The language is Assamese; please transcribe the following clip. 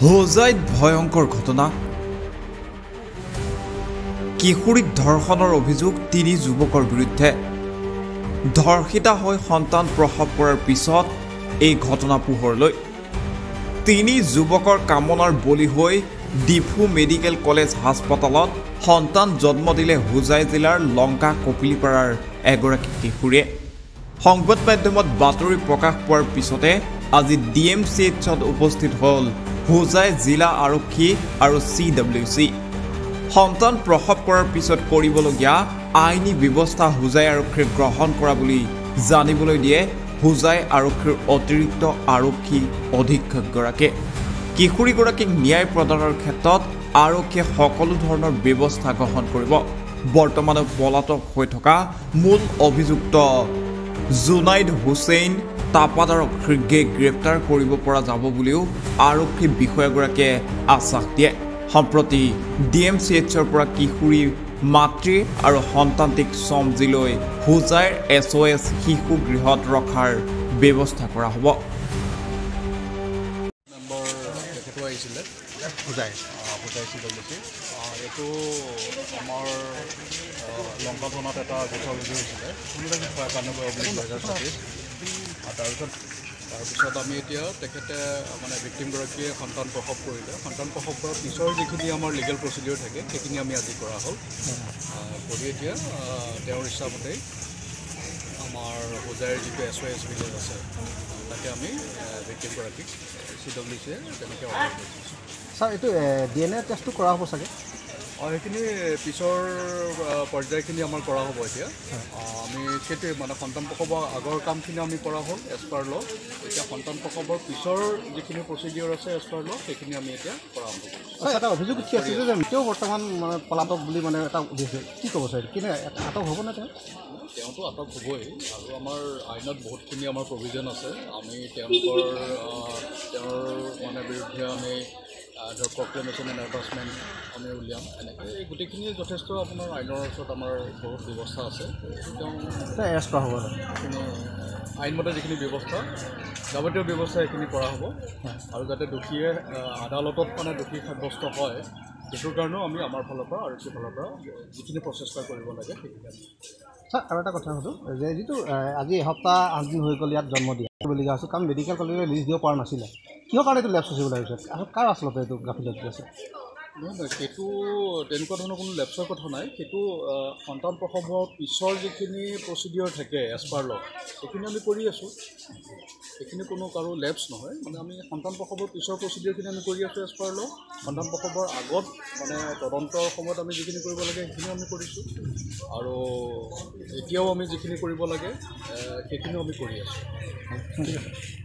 হোজাইত ভয়ংকৰ ঘটনা কিশোৰীক ধৰ্ষণৰ অভিযোগ ৩ যুৱকৰ বিৰুদ্ধে ধৰ্ষিতা হৈ সন্তান প্ৰসৱ কৰাৰ পিছত এই ঘটনা পোহৰলৈ ৩ যুৱকৰ কামনাৰ বলি হৈ ডিফু মেডিকেল কলেজ হাস্পতালত সন্তান জন্ম দিলে হোজাই জিলাৰ লংকা কপিলিপাৰাৰ এগৰাকী কিশোৰীয়ে সংবাদ মাধ্যমত বাতৰি প্ৰকাশ পোৱাৰ পিছতে আজি ডিএমচিএইচত উপস্থিত হ'ল হোজাই জিলা আৰক্ষী আৰু CWC সন্তান প্ৰসৱ কৰাৰ পিছত কৰিবলগীয়া আইনী ব্যৱস্থা হোজাই আৰক্ষীৰ গ্ৰহণ কৰা বুলি জানিবলৈ দিয়ে হোজাই আৰক্ষীৰ অতিৰিক্ত আৰক্ষী অধীক্ষকগৰাকীয়ে কিশোৰীগৰাকীক ন্যায় প্ৰদানৰ ক্ষেত্ৰত আৰক্ষীয়ে সকলো ধৰণৰ ব্যৱস্থা গ্ৰহণ কৰিব বৰ্তমানে পলাতক হৈ থকা মূল অভিযুক্ত জুনাইদ হুছেইন তাপাদাৰক শীঘ্ৰে গ্ৰেপ্তাৰ কৰিব পৰা যাব বুলিও আৰক্ষী বিষয়াগৰাকীয়ে আশ্বাস দিয়ে সম্প্ৰতি ডিএমচিএইচৰ পৰা কিশোৰী মাতৃ আৰু সন্তানটিক চমজিলৈ হোজাইৰ SOS শিশু গৃহত ৰখাৰ ব্যৱস্থা কৰা হ'ব হোজাই CWC এইটো আমাৰ লংকা থানাত এটা গোচৰ ৰুজু হৈছিলে 2024 তাৰপিছত আমি এতিয়া তেখেতে মানে ভিক্টিমগৰাকীয়ে সন্তান প্ৰসৱ কৰিলে সন্তান প্ৰসৱ কৰাৰ পিছৰ যিখিনি আমাৰ লিগেল প্ৰচিডিউৰ থাকে সেইখিনি আমি আজি কৰা হ'ল কৰি এতিয়া তেওঁৰ ইচ্ছামতেই আমাৰ হোজাইৰ যিটো SOS ভিলেজ আছে তাকে আমি ভিক্টিমগৰাকীক CWCয়ে তেনেকৈ অৰ্ডাৰ কৰিছোঁ ছাৰ এইটো DNA টেষ্টটো কৰা হ'ব চাগে সেইখিনি পিছৰ পৰ্যায়খিনি আমাৰ কৰা হ'ব এতিয়া আমি সেইটোৱে মানে সন্তান প্ৰসৱৰ আগৰ কামখিনি আমি কৰা হ'ল এজ পাৰ ল এতিয়া সন্তান প্ৰসৱৰ পিছৰ যিখিনি প্ৰচিডিউৰ আছে এজ পাৰ ল সেইখিনি আমি এতিয়া কৰা আৰম্ভ কৰিছোঁ এটা অভিযোগ উঠি আছিল যে তেওঁ বৰ্তমান মানে পলাতক বুলি মানে এটা উঠিছে কি ক'ব ছাৰ কিন্তু আটক হ'ব নে তেওঁতো আটক হ'বই আৰু আমাৰ আইনত বহুতখিনি আমাৰ প্ৰভিজন আছে আমি তেওঁৰ মানে বিৰুদ্ধে আমি ধৰক প্ৰক্লেমেশ্যন এণ্ড এনফৰ্চমেণ্ট আমি উলিয়াম এনেকৈ এই গোটেইখিনি যথেষ্ট আপোনাৰ আইনৰ ওচৰত আমাৰ বহুত ব্যৱস্থা আছে তেওঁ এৰেষ্ট কৰা হ'ব সেইখিনি আইনমতে যিখিনি ব্যৱস্থা যাৱতীয় ব্যৱস্থা সেইখিনি কৰা হ'ব আৰু যাতে দোষীয়ে আদালতত মানে দোষী সাব্যস্ত হয় সেইটোৰ কাৰণেও আমি আমাৰ ফালৰ পৰা আৰক্ষীৰ ফালৰ পৰা যিখিনি প্ৰচেষ্টা কৰিব লাগে সেইখিনি আমি ছাৰ আৰু এটা কথা সুধোঁ যে যিটো আজি এসপ্তাহ 8 দিন হৈ গ'ল ইয়াত জন্ম দিবলগীয়া হৈছে কাৰণ মেডিকেল কলেজে লিষ্ট দিব পৰা নাছিলে কিহৰ কাৰণে এইটো লেপছ হৈছিল হৈছে আৰু কাৰ আচলতে এইটো গাফিলতি আছে নহয় সেইটো তেনেকুৱা ধৰণৰ কোনো লেপছৰ কথা নাই সেইটো সন্তান প্ৰসৱৰ পিছৰ যিখিনি প্ৰচিডিউৰ থাকে এজ পাৰ ল সেইখিনি আমি কৰি আছোঁ সেইখিনি কোনো কাৰো লেপছ নহয় মানে আমি সন্তান প্ৰসৱৰ পিছৰ প্ৰচিডিউৰখিনি আমি কৰি আছোঁ এজ পাৰ ল সন্তান প্ৰসৱৰ আগত মানে তদন্তৰ সময়ত আমি যিখিনি কৰিব লাগে সেইখিনিও আমি কৰিছোঁ আৰু এতিয়াও আমি যিখিনি কৰিব লাগে সেইখিনিও আমি কৰি আছোঁ ঠিক আছে